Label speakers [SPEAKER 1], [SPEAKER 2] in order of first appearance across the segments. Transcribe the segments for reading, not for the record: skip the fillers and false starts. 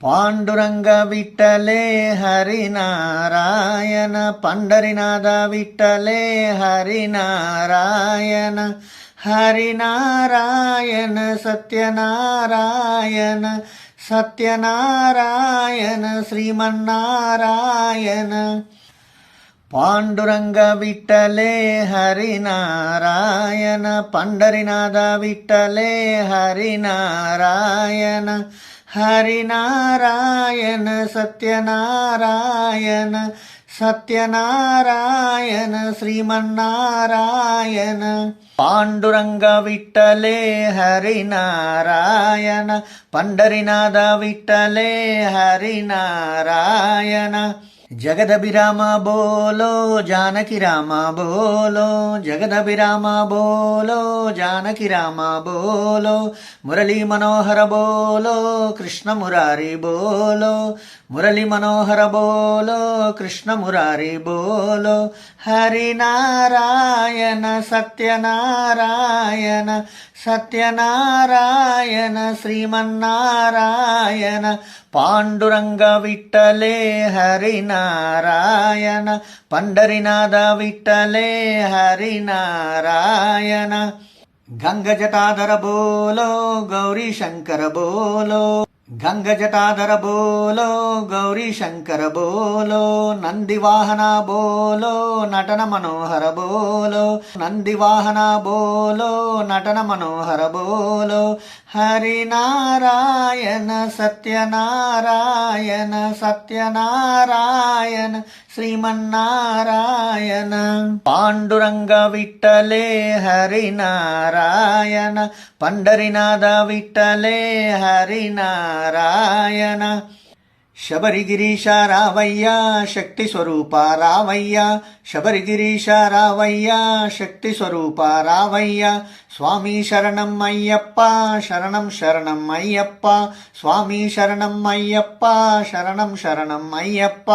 [SPEAKER 1] పాండురంగ విఠలే హరినారాయణ పండరినాథ విఠలే హరినారాయణ హరినారాయణ సత్యనారాయణ సత్యనారాయణ శ్రీమన్నారాయణ పాండురంగ విఠలే హరినారాయణ పండరినాథ విఠలే హరినారాయణ హరినారాయణ సత్యనారాయణ సత్యనారాయణ శ్రీమన్నారాయణ పాండురంగ విఠలే హరినారాయణ పండరినాథ విఠలే హరినారాయణ జగదభిరామ బోలో జానకి రామ బోలో జగదభిరామ బోలో జానకి రామ బోలో మురళీ మనోహర బోలో కృష్ణ మురారి బోలో మురళీ మనోహర బోలో కృష్ణ మురారి బోలో హరినారాయణ సత్యనారాయణ సత్యనారాయణ శ్రీమన్నారాయణ పాండురంగ విఠలే హరినారాయణ పండరినాథ విఠలే హరినారాయణ గంగ జటాధర బోలో గౌరీ శంకర బోలో గంగ జటాధర బోలో గౌరీ శంకర బోలో నందివాహన బోలో నటన మనోహర బోలో నందివాహన బోలో నటన మనోహర బోలో హరినారాయణ సత్యనారాయణ సత్యనారాయణ శ్రీమన్నారాయణ పాండురంగ విఠలే హరినారాయణ పండరినాథ విఠలే హరినారాయణ శబరిగిరీశ రావయ్య శక్తి స్వరూప రావయ్య శబరిగిరీశ రావయ్య శక్తి స్వరూప రావయ్య స్వామి శరణం అయ్యప్ప శరణం శరణం అయ్యప్ప స్వామి శరణం అయ్యప్ప శరణం శరణం అయ్యప్ప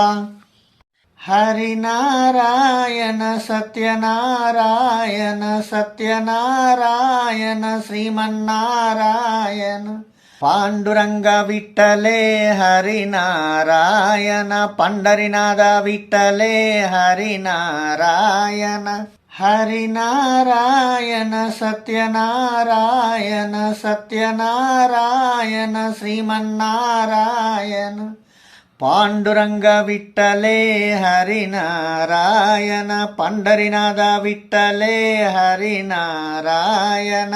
[SPEAKER 1] హరినారాయణ సత్యనారాయణ సత్యనారాయణ శ్రీమన్నారాయణ పాండురంగ విఠలే హరినారాయణ పండరినాథ విఠలే హరినారాయణ హరినారాయణ సత్యనారాయణ సత్యనారాయణ శ్రీమన్నారాయణ పాండురంగ విఠలే హరినారాయణ పండరినాథ విఠలే హరినారాయణ